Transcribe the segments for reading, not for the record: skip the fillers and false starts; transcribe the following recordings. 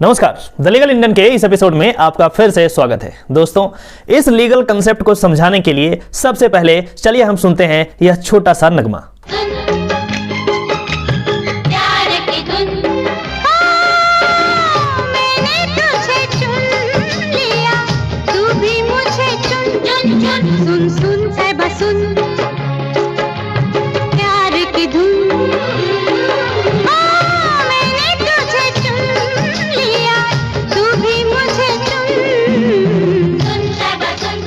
नमस्कार, the legal Indian के इस एपिसोड में आपका फिर से स्वागत है। दोस्तों, इस लीगल कंसेप्ट को समझाने के लिए सबसे पहले चलिए हम सुनते हैं यह छोटा सा नगमा। सुन सुन साहिबा सुन, प्यार की धुन, मैंने तुझे चुन लिया, तू भी मुझे चुन, सुन साहिबा सुन।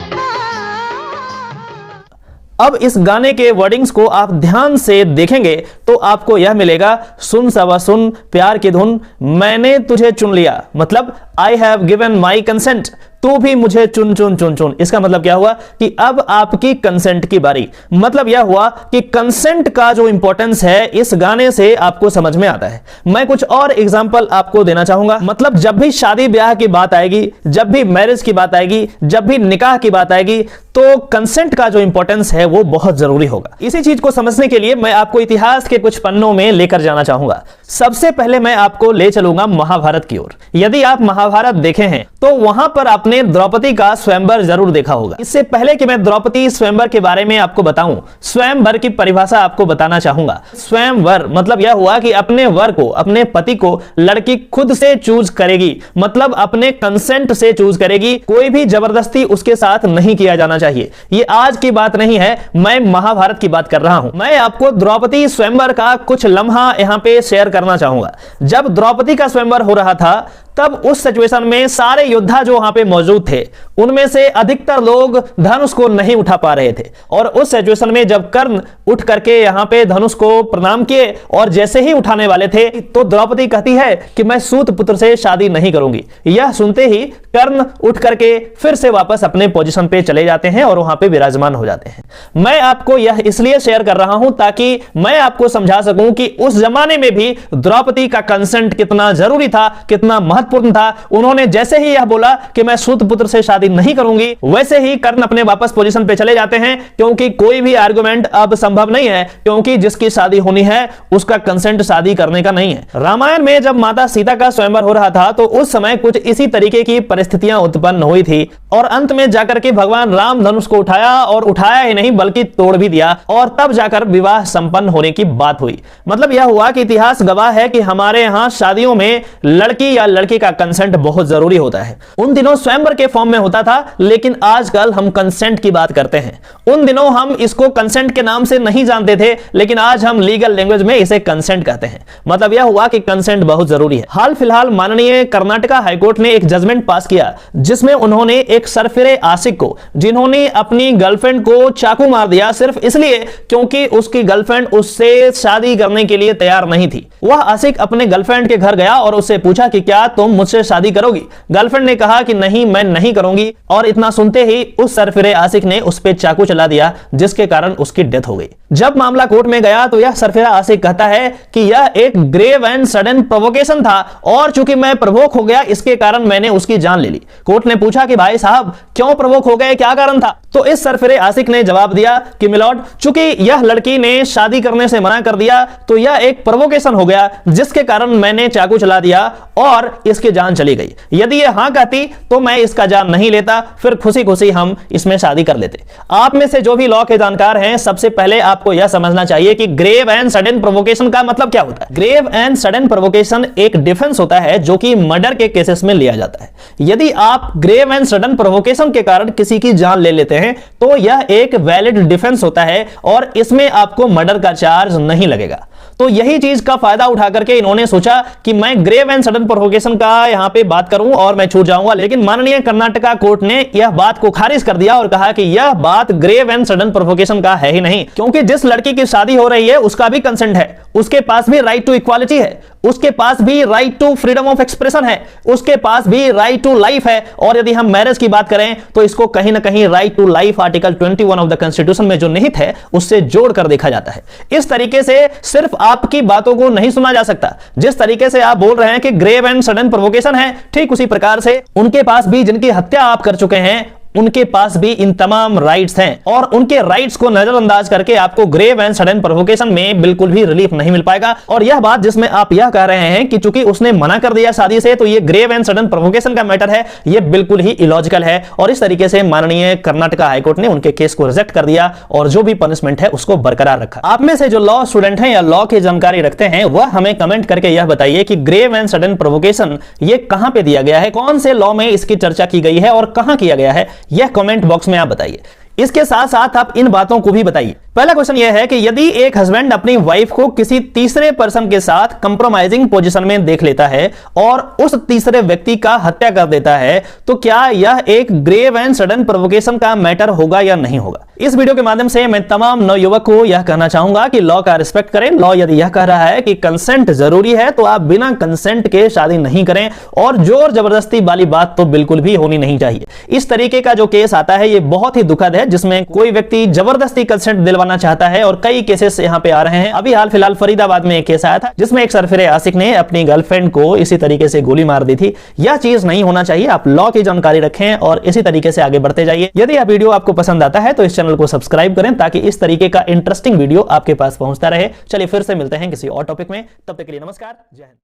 अब इस गाने के वर्डिंग्स को आप ध्यान से देखेंगे तो आपको यह मिलेगा, सुन साहिबा सुन, प्यार की धुन, मैंने तुझे चुन लिया, मतलब I have given my consent, तू भी मुझे चुन चुन चुन चुन। इसका मतलब क्या हुआ कि अब आपकी कंसेंट की बारी। मतलब यह हुआ कि कंसेंट का जो इंपॉर्टेंस है इस गाने से आपको समझ में आता है। मैं कुछ और एग्जांपल आपको देना चाहूंगा। मतलब जब भी शादी ब्याह की बात आएगी, जब भी मैरिज की बात आएगी, जब भी निकाह की बात आएगी, तो कंसेंट का जो इंपॉर्टेंस है वो बहुत जरूरी होगा। इसी चीज को समझने के लिए मैं आपको इतिहास के कुछ पन्नों में लेकर जाना चाहूंगा। सबसे पहले मैं आपको ले चलूंगा महाभारत की ओर। यदि आप महाभारत देखे हैं तो वहां पर आपने द्रौपदी का स्वयंवर जरूर देखा होगा। इससे पहले कि मैं द्रौपदी स्वयंवर के बारे में आपको बताऊं, स्वयंवर की परिभाषा आपको बताना चाहूंगा। स्वयंवर मतलब यह हुआ कि अपने वर को, अपने पति को लड़की खुद से चूज करेगी, मतलब अपने कंसेंट से चूज करेगी। कोई भी जबरदस्ती उसके साथ नहीं किया जाना चाहिए। ये आज की बात नहीं है, मैं महाभारत की बात कर रहा हूं। मैं आपको द्रौपदी स्वयंवर का कुछ लम्हा यहां पे शेयर करना चाहूंगा। जब द्रौपदी का स्वयंवर हो रहा था तब उस सिचुएशन में सारे योद्धा जो वहां पे मौजूद थे उनमें से अधिकतर लोग धनुष को नहीं उठा पा रहे थे। और उस सिचुएशन में जब कर्ण उठ करके यहां पे धनुष को प्रणाम किए और जैसे ही उठाने वाले थे तो द्रौपदी कहती है कि मैं सूत पुत्र से शादी नहीं करूंगी। यह सुनते ही कर्ण उठ करके फिर से वापस अपने पोजीशन पे चले जाते हैं और वहां पे विराजमान हो जाते हैं। मैं आपको यह इसलिए शेयर कर रहा हूं ताकि मैं आपको समझा सकूं कि उस जमाने में भी द्रौपदी का कंसेंट कितना जरूरी था, कितना महत्वपूर्ण था। उन्होंने जैसे ही यह बोला कि मैं सूत पुत्र से शादी नहीं करूंगी, वैसे ही कर्ण अपने वापस पोजीशन पे चले जाते हैं, क्योंकि कोई भी आर्गुमेंट अब संभव नहीं है, क्योंकि जिसकी शादी होनी है उसका कंसेंट शादी करने का नहीं है। रामायण में जब माता सीता का स्वयंवर हो रहा था तो उस समय कुछ इसी तरीके की परिस्थितियां उत्पन्न हुई थी और अंत में जाकर के भगवान राम धनुष को उठाया और उठाया ही नहीं बल्कि तोड़ भी दिया और तब जाकर विवाह संपन्न होने की बात हुई। मतलब यह हुआ कि इतिहास गवाह है कि हमारे यहां शादियों में लड़की या लड़के का कंसेंट बहुत जरूरी होता है। उन दिनों स्वयंवर के फॉर्म में होता था, लेकिन आजकल हम कंसेंट की बात करते हैं। उन दिनों हम इसको कंसेंट के नाम से नहीं जानते थे, लेकिन आज हम लीगल लैंग्वेज में इसे कंसेंट कहते हैं। मतलब यह हुआ कि कंसेंट बहुत जरूरी है। हाल फिलहाल माननीय कर्नाटका हाईकोर्ट ने एक जजमेंट पास किया जिसमें उन्होंने एक सरफिरे आशिक को, जिन्होंने अपनी गर्लफ्रेंड को चाकू मार दिया सिर्फ इसलिए क्योंकि उसकी गर्लफ्रेंड उससे शादी करने के लिए तैयार नहीं थी। वह आशिक अपने गर्लफ्रेंड के घर गया और उससे पूछा कि क्या तुम मुझसे शादी करोगी? गर्लफ्रेंड ने कहा कि नहीं, मैं नहीं करूंगी। और इतना सुनते ही उस सरफिरे आशिक ने उस पे चाकू चला दिया, जिसके कारण उसकी डेथ हो गई। जब मामला कोर्ट में गया तो यह सरफिरा आशिक कहता है कि यह एक ग्रेव एंड सडन प्रोवोकेशन था और चूंकि मैं प्रवोक हो गया इसके कारण मैंने उसकी जान ले ली। कोर्ट ने पूछा कि भाई साहब क्यों प्रवोक हो गए, क्या कारण था? तो इस सरफिरे आशिक ने जवाब दिया कि मिलॉर्ड, चूंकि यह लड़की ने शादी करने से मना कर दिया तो यह एक प्रोवोकेशन हो गया जिसके कारण मैंने चाकू चला दिया और इसकी जान चली गई। यदि यह हां कहती तो मैं इसका जान नहीं लेता, फिर खुशी खुशी हम इसमें शादी कर लेते। आप में से जो भी लॉ के जानकार हैं, सबसे पहले आपको यह समझना चाहिए कि ग्रेव एंड सडन प्रोवोकेशन का मतलब क्या होता है। ग्रेव एंड सडन प्रोवोकेशन एक डिफेंस होता है जो कि मर्डर के केसेस में लिया जाता है। यदि आप ग्रेव एंड सडन प्रोवोकेशन के कारण किसी की जान ले लेते हैं तो यह एक वैलिड डिफेंस होता है और इसमें आपको मर्डर का चार्ज नहीं लगेगा। तो यही चीज का फायदा उठा करके इन्होंने सोचा कि मैं ग्रेव एंड सडन प्रोवोकेशन का यहां पे बात करूं और मैं छूट जाऊंगा, लेकिन माननीय कर्नाटका कोर्ट ने यह बात को खारिज कर दिया और कहा कि यह बात ग्रेव एंड सडन प्रोवोकेशन का है ही नहीं, क्योंकि जिस लड़की की शादी हो रही है उसका भी कंसेंट है, उसके पास भी राइट टू इक्वालिटी है, उसके पास भी right to freedom of expression है, उसके पास भी राइट टू लाइफ है। और यदि हम मैरिज की बात करें तो इसको कहीं ना कहीं right to life article 21 of the constitution में जो निहित है उससे जोड़कर देखा जाता है। इस तरीके से सिर्फ आपकी बातों को नहीं सुना जा सकता। जिस तरीके से आप बोल रहे हैं कि ग्रेव एंड सडन प्रोवोकेशन है, ठीक उसी प्रकार से उनके पास भी, जिनकी हत्या आप कर चुके हैं, उनके पास भी इन तमाम राइट्स हैं और उनके राइट्स को नजरअंदाज करके आपको ग्रेव एंड सडन प्रोवोकेशन में बिल्कुल भी रिलीफ नहीं मिल पाएगा। और यह बात जिसमें आप यह कह रहे हैं कि चूंकि उसने मना कर दिया शादी से तो ये ग्रेव एंड सडन प्रोवोकेशन का मैटर है, ये बिल्कुल ही इलॉजिकल है। और इस तरीके से माननीय कर्नाटका हाईकोर्ट ने उनके केस को रिजेक्ट कर दिया और जो भी पनिशमेंट है उसको बरकरार रखा। आप में से जो लॉ स्टूडेंट हैं या लॉ की जानकारी रखते हैं वह हमें कमेंट करके यह बताइए कि ग्रेव एंड सडन प्रोवोकेशन ये कहां पे दिया गया है, कौन से लॉ में इसकी चर्चा की गई है और कहां किया गया है, यह कमेंट बॉक्स में आप बताइए। इसके साथ साथ आप इन बातों को भी बताइए। पहला क्वेश्चन यह है कि यदि एक हस्बैंड अपनी वाइफ को किसी तीसरे पर्सन के साथ कंप्रोमाइजिंग पोजीशन में देख लेता है और उस तीसरे व्यक्ति का हत्या कर देता है तो क्या यह एक ग्रेव एंड सडन प्रोवोकेशन का मैटर होगा या नहीं होगा। इस वीडियो के माध्यम से मैं तमाम नवयुवक को यह कहना चाहूंगा कि लॉ का रिस्पेक्ट करें। लॉ यदि यह कह रहा है कि कंसेंट जरूरी है तो आप बिना कंसेंट के शादी नहीं करें और जोर जबरदस्ती वाली बात तो बिल्कुल भी होनी नहीं चाहिए। इस तरीके का जो केस आता है ये बहुत ही दुखद है, जिसमें कोई व्यक्ति जबरदस्ती कंसेंट दिलवाना चाहता है और कई केसेस यहां पे आ रहे हैं। अभी हाल फिलहाल फरीदाबाद में एक केस आया था जिसमें एक सरफिरे आशिक ने अपनी गर्लफ्रेंड को इसी तरीके से गोली मार दी थी। यह चीज नहीं होना चाहिए। आप लॉ की जानकारी रखें और इसी तरीके से आगे बढ़ते जाइए। यदि यह वीडियो आपको पसंद आता है तो इस चैनल को सब्सक्राइब करें ताकि इस तरीके का इंटरेस्टिंग वीडियो आपके पास पहुंचता रहे। चलिए फिर से मिलते हैं किसी और टॉपिक में, तब तक के लिए नमस्कार, जय हिंद।